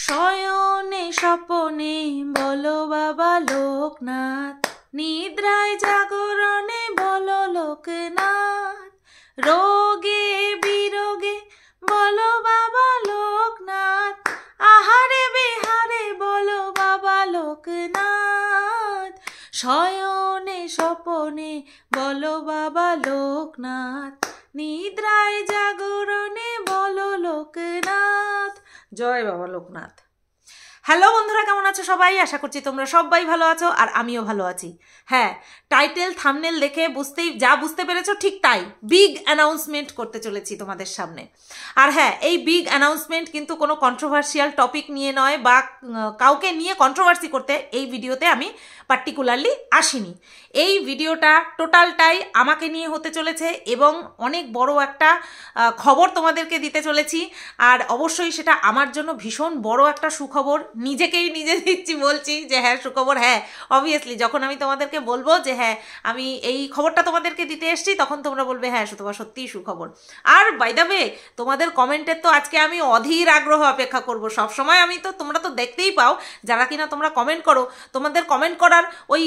শয়নে স্বপনে বলো বাবা লোকনাথ, নিদ্রায় জাগরণে বলো লোকনাথ, রোগে বিরোগে বলো বাবা লোকনাথ, আহারে বিহারে বলো বাবা লোকনাথ, শয়নে স্বপনে বলো বাবা লোকনাথ, নিদ্রায় জাগরণে বলো লোকনাথ। জয় বাবা লোকনাথ। হ্যালো বন্ধুরা, কেমন আছো সবাই? আশা করছি তোমরা সবাই ভালো আছো আর আমিও ভালো আছি। হ্যাঁ, টাইটেল থাম্বনেল দেখে বুঝতে পেরেছো, ঠিক তাই বিগ অ্যানাউন্সমেন্ট করতে চলেছি তোমাদের সামনে। আর হ্যাঁ, এই বিগ অ্যানাউন্সমেন্ট কিন্তু কোনো কন্ট্রোভার্সিয়াল টপিক নিয়ে নয় বা কাউকে নিয়ে কন্ট্রোভার্সি করতে এই ভিডিওতে আমি পার্টিকুলারলি আসিনি। এই ভিডিওটা টোটালটাই আমাকে নিয়ে হতে চলেছে এবং অনেক বড় একটা খবর তোমাদেরকে দিতে চলেছি। আর অবশ্যই সেটা আমার জন্য ভীষণ বড় একটা সুখবর। নিজেকেই নিজে দিচ্ছি, বলছি যে হ্যাঁ সুখবর। হ্যাঁ, অবভিয়াসলি যখন আমি তোমাদেরকে বলবো যে হ্যাঁ আমি এই খবরটা তোমাদেরকে দিতে এসেছি, তখন তোমরা বলবে হ্যাঁ সুতবা সত্যিই সুখবর। আর বাই দ্য ওয়ে, তোমাদের কমেন্টের তো আজকে আমি অধীর আগ্রহ অপেক্ষা করব। সবসময় আমি তো, তোমরা তো দেখতেই পাও যারা কিনা তোমরা কমেন্ট করো, তোমাদের কমেন্ট করার ওই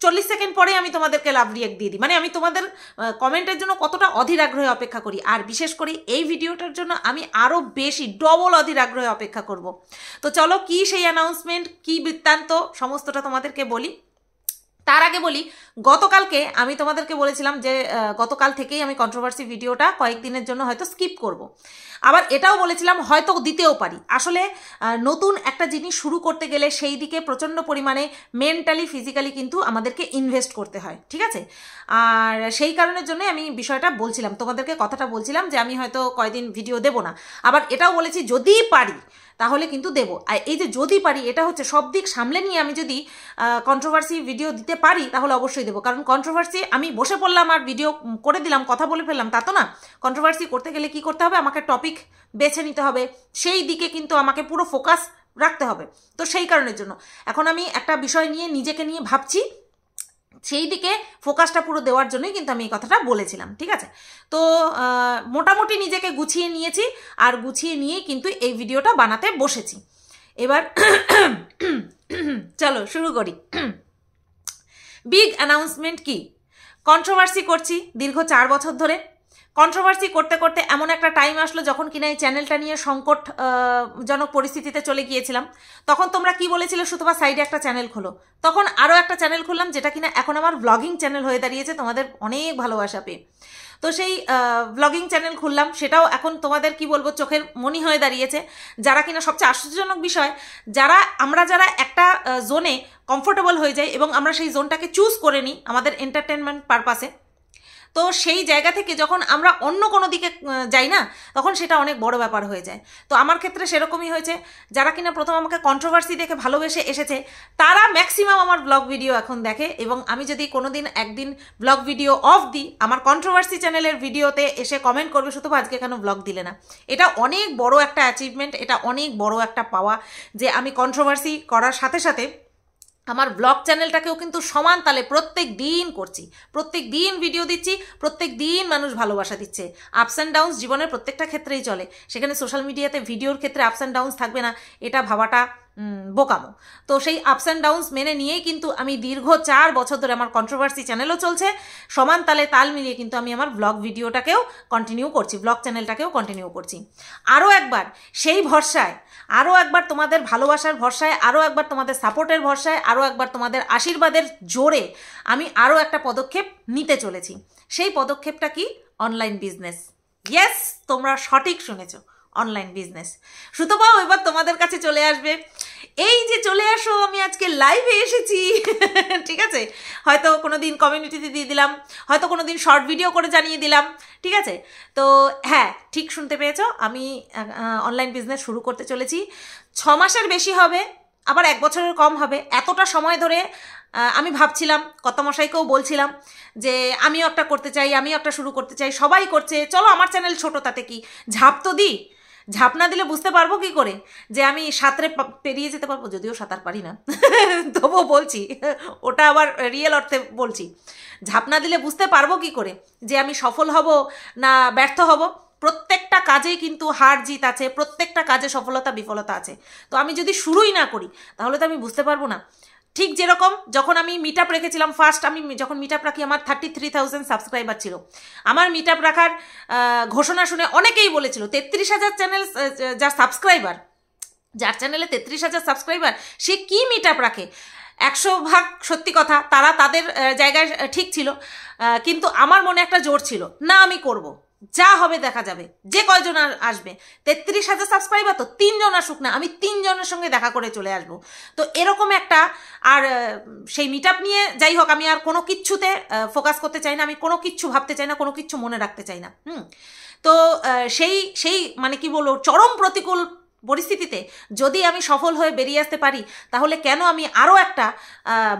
40 সেকেন্ড পরে আমি তোমাদেরকে লাভ রিয়েক্ট দিয়ে দিই। মানে আমি তোমাদের কমেন্টের জন্য কতটা অধীর আগ্রহে অপেক্ষা করি। আর বিশেষ করে এই ভিডিওটার জন্য আমি আরও বেশি ডবল অধীর আগ্রহে অপেক্ষা করব। তো চলো, কি সেই অ্যানাউন্সমেন্ট, কি বৃত্তান্ত, সমস্তটা তোমাদেরকে বলি। তার আগে বলি, গতকালকে আমি তোমাদেরকে বলেছিলাম যে গতকাল থেকেই আমি কন্ট্রোভার্সি ভিডিওটা কয়েকদিনের জন্য হয়তো স্কিপ করব। আবার এটাও বলেছিলাম হয়তো দিতেও পারি। আসলে নতুন একটা জিনিস শুরু করতে গেলে সেই দিকে প্রচণ্ড পরিমাণে মেন্টালি ফিজিক্যালি কিন্তু আমাদেরকে ইনভেস্ট করতে হয়, ঠিক আছে? আর সেই কারণের জন্য আমি বিষয়টা বলছিলাম, তোমাদেরকে কথাটা বলছিলাম যে আমি হয়তো কয়েকদিন ভিডিও দেব না। আবার এটাও বলেছি যদি পারি তাহলে কিন্তু দেবো। আর এই যে যদি পারি, এটা হচ্ছে সব দিক সামলে নিয়ে আমি যদি কন্ট্রোভার্সি ভিডিও দিতে পারি তাহলে অবশ্যই দেবো। কারণ কন্ট্রোভার্সি আমি বসে পড়লাম আর ভিডিও করে দিলাম, কথা বলে ফেললাম, তা তো না। কন্ট্রোভার্সি করতে গেলে কি করতে হবে, আমাকে টপিক বেছে নিতে হবে, সেই দিকে কিন্তু আমাকে পুরো ফোকাস রাখতে হবে। তো সেই কারণের জন্য এখন আমি একটা বিষয় নিয়ে নিজেকে নিয়ে ভাবছি, সেই দিকে ফোকাসটা পুরো দেওয়ার জন্যই কিন্তু আমি এই কথাটা বলেছিলাম, ঠিক আছে? তো মোটামুটি নিজেকে গুছিয়ে নিয়েছি, আর গুছিয়ে নিয়েই কিন্তু এই ভিডিওটা বানাতে বসেছি। এবার চলো শুরু করি। বিগ অ্যানাউন্সমেন্ট কি? কন্ট্রোভার্সি করছি দীর্ঘ 4 বছর ধরে। কন্ট্রোভার্সি করতে করতে এমন একটা টাইম আসলো যখন কিনা এই চ্যানেলটা নিয়ে সংকটজনক পরিস্থিতিতে চলে গিয়েছিলাম। তখন তোমরা কি বলেছিলে, সুতবা সাইডে একটা চ্যানেল খোলো। তখন আরও একটা চ্যানেল খুললাম, যেটা কিনা এখন আমার ব্লগিং চ্যানেল হয়ে দাঁড়িয়েছে তোমাদের অনেক ভালোবাসা পেয়ে। তো সেই ব্লগিং চ্যানেল খুললাম, সেটাও এখন তোমাদের কি বলবো চোখের মনি হয়ে দাঁড়িয়েছে। যারা কিনা সবচেয়ে আশ্চর্যজনক বিষয়, আমরা যারা একটা জোনে কমফোর্টেবল হয়ে যাই এবং আমরা সেই জোনটাকে চুজ করে নিই আমাদের এন্টারটেনমেন্ট পারপাসে, তো সেই জায়গা থেকে যখন আমরা অন্য কোনো দিকে যাই না, তখন সেটা অনেক বড় ব্যাপার হয়ে যায়। তো আমার ক্ষেত্রে সেরকমই হয়েছে। যারা কিনা প্রথম আমাকে কন্ট্রোভার্সি দেখে ভালোবেসে এসেছে, তারা ম্যাক্সিমাম আমার ব্লগ ভিডিও এখন দেখে। এবং আমি যদি কোনোদিন একদিন ব্লগ ভিডিও অফ দিই, আমার কন্ট্রোভার্সি চ্যানেলের ভিডিওতে এসে কমেন্ট করবে শুধু আজকে কেন ব্লগ দিলে না। এটা অনেক বড় একটা অ্যাচিভমেন্ট, এটা অনেক বড় একটা পাওয়া যে আমি কন্ট্রোভার্সি করার সাথে সাথে আমার ব্লগ চ্যানেলটাকেও কিন্তু সমান তালে প্রত্যেক দিন করছি, প্রত্যেক দিন ভিডিও দিচ্ছি, প্রত্যেক দিন মানুষ ভালোবাসা দিচ্ছে। আপস অ্যান্ড ডাউনস জীবনের প্রত্যেকটা ক্ষেত্রেই চলে, সেখানে সোশ্যাল মিডিয়াতে ভিডিওর ক্ষেত্রে আপস অ্যান্ড ডাউনস থাকবে না, এটা ভাবাটা বোকামো। তো সেই আপস অ্যান্ড ডাউনস মেনে নিয়েই কিন্তু আমি দীর্ঘ 4 বছর ধরে আমার কন্ট্রোভার্সি চ্যানেলও চলছে, সমান তালে তাল মিলিয়ে কিন্তু আমি আমার ব্লগ ভিডিওটাকেও কন্টিনিউ করছি, ব্লগ চ্যানেলটাকেও কন্টিনিউ করছি। আরও একবার সেই ভরসায়, আরও একবার তোমাদের ভালোবাসার ভরসায়, আরও একবার তোমাদের সাপোর্টের ভরসায়, আরও একবার তোমাদের আশীর্বাদের জোরে আমি আরও একটা পদক্ষেপ নিতে চলেছি। সেই পদক্ষেপটা কি? Online business. ইয়েস, তোমরা সঠিক শুনেছো, অনলাইন বিজনেস। সুতরাং এবার তোমাদের কাছে চলে আসবে, এই যে চলে আসো আমি আজকে লাইভে এসেছি, ঠিক আছে? হয়তো কোনো দিন কমিউনিটিতে দিয়ে দিলাম, হয়তো কোনো দিন শর্ট ভিডিও করে জানিয়ে দিলাম, ঠিক আছে? তো হ্যাঁ, ঠিক শুনতে পেয়েছো, আমি অনলাইন বিজনেস শুরু করতে চলেছি। 6 মাসের বেশি হবে, আবার 1 বছরের কম হবে। এতটা সময় ধরে আমি ভাবছিলাম, কর্তামশাইকেও বলছিলাম যে আমিও একটা করতে চাই, আমিও একটা শুরু করতে চাই, সবাই করছে, চলো আমার চ্যানেল ছোট, তাতে কি, ঝাঁপ তো দিই। ঝাঁপ না দিলে বুঝতে পারবো কি করে যে আমি সাঁতরে পেরিয়ে যেতে পারবো? যদিও সাঁতার পারি না, তবুও বলছি, ওটা আবার রিয়েল অর্থে বলছি। ঝাঁপ না দিলে বুঝতে পারবো কি করে যে আমি সফল হব না ব্যর্থ হব? প্রত্যেকটা কাজেই কিন্তু হার জিত আছে, প্রত্যেকটা কাজে সফলতা বিফলতা আছে। তো আমি যদি শুরুই না করি তাহলে তো আমি বুঝতে পারবো না। ঠিক যেরকম যখন আমি মিট আপ রেখেছিলাম, ফার্স্ট আমি যখন মিট আপ রাখি আমার 33,000 সাবস্ক্রাইবার ছিল। আমার মিট আপ রাখার ঘোষণা শুনে অনেকেই বলেছিল 33,000 চ্যানেল যার সাবস্ক্রাইবার, যার চ্যানেলে 33,000 সাবস্ক্রাইবার সে কি মিট আপ রাখে। 100% সত্যি কথা, তারা তাদের জায়গায় ঠিক ছিল, কিন্তু আমার মনে একটা জোর ছিল, না আমি করব, যা হবে দেখা যাবে, যে কয়জন আসবে। 33,000 সাবস্ক্রাইবার তো 3 জন আসুক না, আমি 3 জনের সঙ্গে দেখা করে চলে আসব। তো এরকম একটা, আর সেই মিট আপ নিয়ে যাই হোক আমি আর কোনো কিচ্ছুতে ফোকাস করতে চাই না, আমি কোনো কিচ্ছু ভাবতে চাই না, কোনো কিচ্ছু মনে রাখতে চাই না। তো সেই মানে কি বলবো, চরম প্রতিকূল পরিস্থিতিতে যদি আমি সফল হয়ে বেরিয়ে আসতে পারি, তাহলে কেন আমি আরও একটা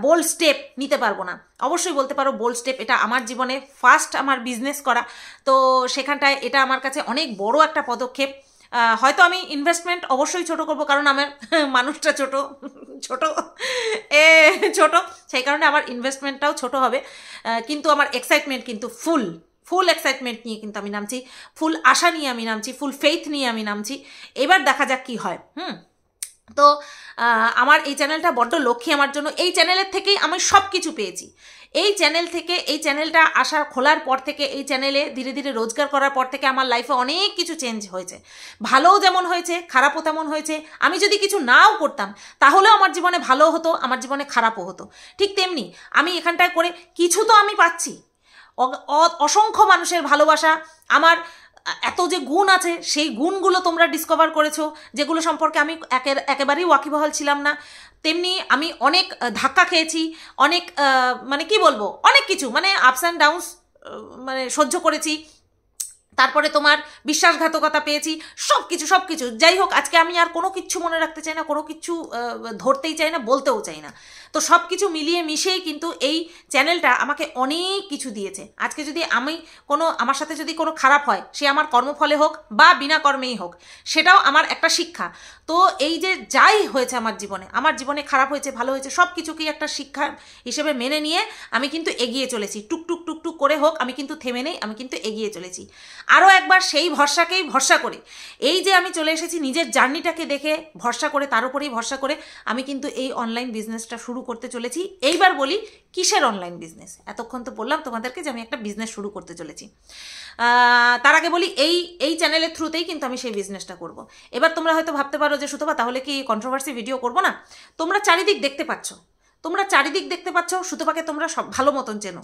বোল্ড স্টেপ নিতে পারবো না? অবশ্যই বলতে পারো বোল্ড স্টেপ, এটা আমার জীবনে ফার্স্ট আমার বিজনেস করা, তো সেখানটায় এটা আমার কাছে অনেক বড় একটা পদক্ষেপ। হয়তো আমি ইনভেস্টমেন্ট অবশ্যই ছোট করব, কারণ আমার মানুষটা ছোট সেই কারণে আমার ইনভেস্টমেন্টটাও ছোট হবে, কিন্তু আমার এক্সাইটমেন্ট কিন্তু ফুল এক্সাইটমেন্ট নিয়ে কিন্তু আমি নামছি, ফুল আশা নিয়ে আমি নামছি, ফুল ফেইথ নিয়ে আমি নামছি। এবার দেখা যাক কি হয়। তো আমার এই চ্যানেলটা বড্ড লক্ষ্মী আমার জন্য। এই চ্যানেলের থেকেই আমি সব কিছু পেয়েছি। এই চ্যানেল থেকে, এই চ্যানেলটা খোলার পর থেকে, এই চ্যানেলে ধীরে ধীরে রোজগার করার পর থেকে আমার লাইফে অনেক কিছু চেঞ্জ হয়েছে। ভালোও যেমন হয়েছে, খারাপও তেমন হয়েছে। আমি যদি কিছু নাও করতাম তাহলেও আমার জীবনে ভালো হতো, আমার জীবনে খারাপও হতো। ঠিক তেমনি আমি এখানটায় করে কিছু তো আমি পাচ্ছি, অসংখ্য মানুষের ভালোবাসা, আমার এত যে গুণ আছে সেই গুণগুলো তোমরা ডিসকভার করেছো, যেগুলো সম্পর্কে আমি একেবারেই ওয়াকিবহাল ছিলাম না। তেমনি আমি অনেক ধাক্কা খেয়েছি, অনেক মানে কি বলবো, অনেক কিছু, মানে আপস অ্যান্ড ডাউনস মানে সহ্য করেছি। তারপরে তোমার বিশ্বাসঘাতকতা পেয়েছি, সব কিছু। যাই হোক, আজকে আমি আর কোনো কিচ্ছু মনে রাখতে চাই না, কোনো কিছু ধরতেই চাই না, বলতেও চাই না। তো সব কিছু মিলিয়ে মিশিয়েই কিন্তু এই চ্যানেলটা আমাকে অনেক কিছু দিয়েছে। আজকে যদি আমার সাথে যদি কোনো খারাপ হয়, সে আমার কর্মফলে হোক বা বিনা কর্মেই হোক, সেটাও আমার একটা শিক্ষা। তো এই যে যাই হয়েছে আমার জীবনে খারাপ হয়েছে, ভালো হয়েছে, সব কিছুকেই একটা শিক্ষা হিসেবে মেনে নিয়ে আমি কিন্তু এগিয়ে চলেছি। টুকটুক করে হোক, আমি কিন্তু থেমে নেই, আমি কিন্তু এগিয়ে চলেছি। আরও একবার সেই ভরসাকেই ভরসা করে, এই যে আমি চলে এসেছি নিজের জার্নিটাকে দেখে ভরসা করে, তার উপরেই ভরসা করে আমি কিন্তু এই অনলাইন বিজনেসটা শুরু করতে চলেছি। এইবার বলি কিসের অনলাইন বিজনেস। এতক্ষণ তো বললাম তোমাদেরকে যে আমি একটা বিজনেস শুরু করতে চলেছি, তার আগে বলি এই চ্যানেলের থ্রুতেই কিন্তু আমি সেই বিজনেসটা করব। এবার তোমরা হয়তো ভাবতে পারো যে সুতপা তাহলে কি কন্ট্রোভার্সি ভিডিও করবো না? তোমরা চারিদিক দেখতে পাচ্ছ, সুতপাকে তোমরা সব ভালো মতন চেনো।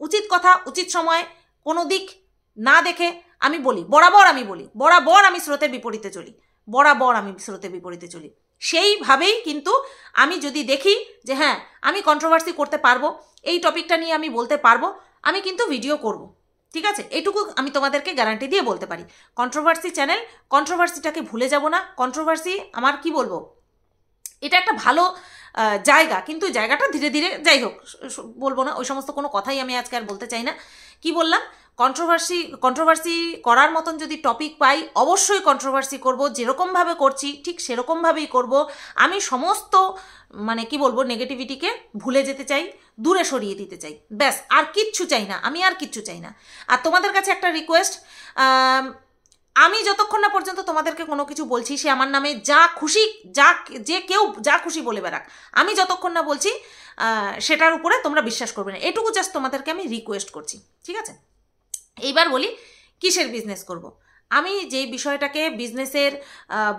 উচিত কথা উচিত সময় কোনো দিক না দেখে আমি বলি, বরাবর আমি স্রোতের বিপরীতে চলি, সেইভাবেই কিন্তু আমি যদি দেখি যে হ্যাঁ আমি কন্ট্রোভার্সি করতে পারবো, এই টপিকটা নিয়ে আমি বলতে পারবো, আমি কিন্তু ভিডিও করব। ঠিক আছে, এইটুকু আমি তোমাদেরকে গ্যারান্টি দিয়ে বলতে পারি। কন্ট্রোভার্সি চ্যানেল, কন্ট্রোভার্সিটাকে ভুলে যাব না। কন্ট্রোভার্সি আমার কি বলবো, এটা একটা ভালো জায়গা, কিন্তু জায়গাটা ধীরে ধীরে, যাই হোক বলবো না, ওই সমস্ত কোনো কথাই আমি আজকে আর বলতে চাই না। কি বললাম, কন্ট্রোভার্সি করার মতন যদি টপিক পাই অবশ্যই কন্ট্রোভার্সি করব, যেরকমভাবে করছি ঠিক সেরকমভাবেই করব। আমি সমস্ত মানে কি বলবো নেগেটিভিটিকে ভুলে যেতে চাই, দূরে সরিয়ে দিতে চাই, ব্যাস, আর কিচ্ছু চাই না, আমি আর কিচ্ছু চাই না। আর তোমাদের কাছে একটা রিকোয়েস্ট, আমি যতক্ষণ না পর্যন্ত তোমাদেরকে কোনো কিছু বলছি, সে আমার নামে যে কেউ যা খুশি বলে বেড়াক, আমি যতক্ষণ না বলছি সেটার উপরে তোমরা বিশ্বাস করবে না। এটুকু জাস্ট তোমাদেরকে আমি রিকোয়েস্ট করছি, ঠিক আছে? এইবার বলি কিসের বিজনেস করব। আমি যেই বিষয়টাকে বিজনেসের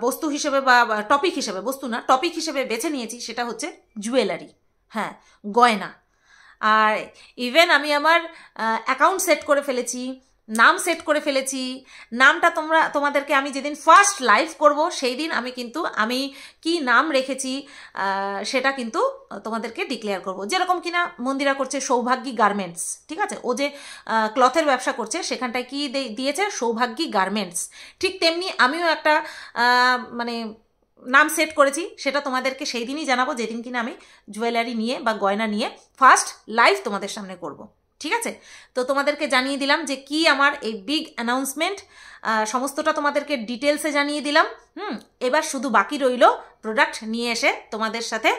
বস্তু হিসেবে বা টপিক হিসেবে, বস্তু না টপিক হিসেবে বেছে নিয়েছি সেটা হচ্ছে জুয়েলারি, হ্যাঁ গয়না। আর ইভেন আমি আমার অ্যাকাউন্ট সেট করে ফেলেছি, নাম সেট করে ফেলেছি। নামটা তোমাদেরকে আমি যেদিন ফার্স্ট লাইভ করব সেই দিন আমি কি নাম রেখেছি সেটা কিন্তু তোমাদেরকে ডিক্লেয়ার করব। যেরকম কিনা মন্দিরা করছে সৌভাগ্যী গার্মেন্টস, ঠিক আছে, ও যে ক্লথের ব্যবসা করছে সেখানটায় কি দিয়েছে সৌভাগ্যী গার্মেন্টস, ঠিক তেমনি আমিও একটা মানে নাম সেট করেছি, সেটা তোমাদেরকে সেই দিনই জানাবো যেদিন কিনা আমি জুয়েলারি নিয়ে বা গয়না নিয়ে ফার্স্ট লাইভ তোমাদের সামনে করব। ঠিক আছে, তো তোমাদেরকে জানিয়ে দিলাম যে কি আমার এই বিগ অ্যানাউন্সমেন্ট, সমস্তটা তোমাদেরকে ডিটেলসে জানিয়ে দিলাম। এবার শুধু বাকি রইল প্রোডাক্ট নিয়ে এসে তোমাদের সাথে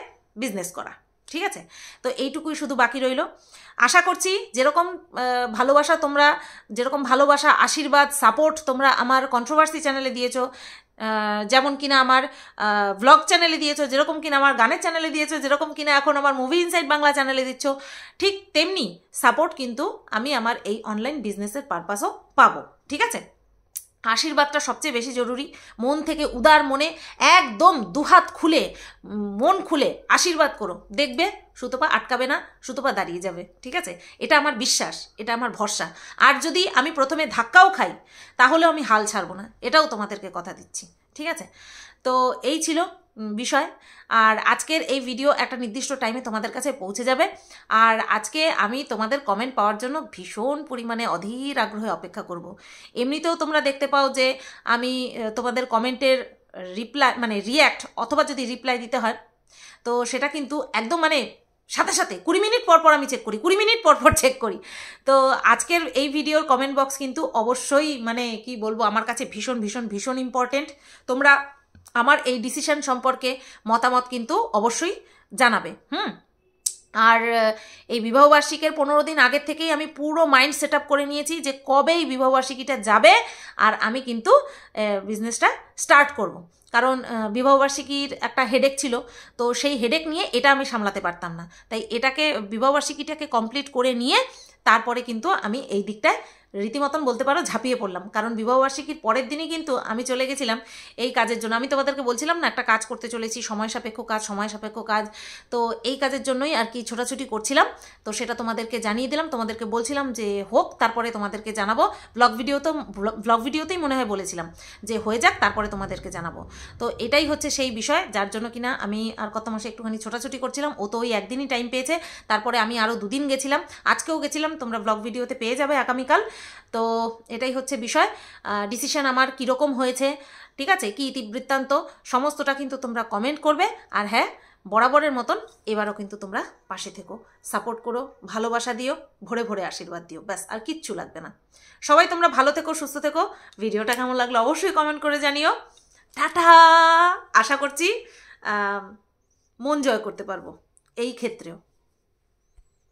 বিজনেস করা। ঠিক আছে? তো এইটুকুই শুধু বাকি রইল। আশা করছি যেরকম ভালোবাসা তোমরা, যেরকম ভালোবাসা, আশীর্বাদ, সাপোর্ট তোমরা আমার কন্ট্রোভার্সি চ্যানেলে দিয়েছো, যেমন কিনা আমার ভ্লগ চ্যানেলে দিয়েছো, যেরকম কিনা আমার গানের চ্যানেলে দিয়েছো, যেরকম কিনা এখন আমার মুভি ইনসাইড বাংলা চ্যানেলে দিচ্ছ, ঠিক তেমনি সাপোর্ট কিন্তু আমি আমার এই অনলাইন বিজনেসের পারপাসও পাবো। ঠিক আছে? আশীর্বাদটা সবচেয়ে বেশি জরুরি। মন থেকে উদার মনে একদম দুহাত খুলে, মন খুলে আশীর্বাদ করো, দেখবে সুতপা আটকাবে না, সুতপা দাঁড়িয়ে যাবে। ঠিক আছে? এটা আমার বিশ্বাস, এটা আমার ভরসা। আর যদি আমি প্রথমে ধাক্কাও খাই তাহলেও আমি হাল ছাড়বো না, এটাও তোমাদেরকে কথা দিচ্ছি। ঠিক আছে? তো এই ছিল বিষয়। আর আজকের এই ভিডিও একটা নির্দিষ্ট টাইমে তোমাদের কাছে পৌঁছে যাবে। আর আজকে আমি তোমাদের কমেন্ট পাওয়ার জন্য ভীষণ পরিমাণে অধীর আগ্রহে অপেক্ষা করব। এমনিতেও তোমরা দেখতে পাও যে আমি তোমাদের কমেন্টের রিপ্লাই মানে রিয়্যাক্ট অথবা যদি রিপ্লাই দিতে হয় তো সেটা কিন্তু একদম মানে সাথে সাথে 20 মিনিট পর পর আমি চেক করি, 20 মিনিট পর পর চেক করি। তো আজকের এই ভিডিওর কমেন্ট বক্স কিন্তু অবশ্যই মানে কি বলবো, আমার কাছে ভীষণ ভীষণ ভীষণ ইম্পর্টেন্ট। তোমরা আমার এই ডিসিশন সম্পর্কে মতামত কিন্তু অবশ্যই জানাবে। আর এই বিবাহবার্ষিকীর 15 দিন আগের থেকেই আমি পুরো মাইন্ড সেট আপ করে নিয়েছি যে কবে এই বিবাহবার্ষিকীটা যাবে আর আমি কিন্তু বিজনেসটা স্টার্ট করব। কারণ বিবাহবার্ষিকীর একটা হেডেক ছিল, তো সেই হেডেক নিয়ে এটা আমি সামলাতে পারতাম না। তাই এটাকে বিবাহবার্ষিকীটাকে কমপ্লিট করে নিয়ে তারপরে কিন্তু আমি এই দিকটায় রীতিমতন বলতে পারো ঝাঁপিয়ে পড়লাম। কারণ বিবাহবার্ষিকীর পরের দিনই কিন্তু আমি চলে গেছিলাম এই কাজের জন্য। আমি তোমাদেরকে বলছিলাম না একটা কাজ করতে চলেছি, সময় সাপেক্ষ কাজ। তো এই কাজের জন্যই আর কি ছোটাছুটি করছিলাম। তো সেটা তোমাদেরকে জানিয়ে দিলাম, তোমাদেরকে বলছিলাম যে হোক, তারপরে তোমাদেরকে জানাবো। ব্লগ ভিডিওতেই মনে হয় বলেছিলাম যে হয়ে যাক, তারপরে তোমাদেরকে জানাবো। তো এটাই হচ্ছে সেই বিষয় যার জন্য কিনা আমি আর কত মাসে একটুখানি ছোটাছুটি করছিলাম। ও তো ওই একদিনই টাইম পেয়েছে, তারপরে আমি আরও 2 দিন গেছিলাম, আজকেও গেছিলাম, তোমরা ব্লগ ভিডিওতে পেয়ে যাবে আগামীকাল। তো এটাই হচ্ছে বিষয়। ডিসিশন আমার কীরকম হয়েছে, ঠিক আছে, কী ইতিবৃত্তান্ত, সমস্তটা কিন্তু তোমরা কমেন্ট করবে। আর হ্যাঁ, বরাবরের মতন এবারও কিন্তু তোমরা পাশে থেকো, সাপোর্ট করো, ভালোবাসা দিও, ভরে ভরে আশীর্বাদ দিও, ব্যাস আর কিচ্ছু লাগবে না। সবাই তোমরা ভালো থেকো, সুস্থ থেকো। ভিডিওটা কেমন লাগলো অবশ্যই কমেন্ট করে জানিও। টাটা। আশা করছি মন জয় করতে পারবো এই ক্ষেত্রেও।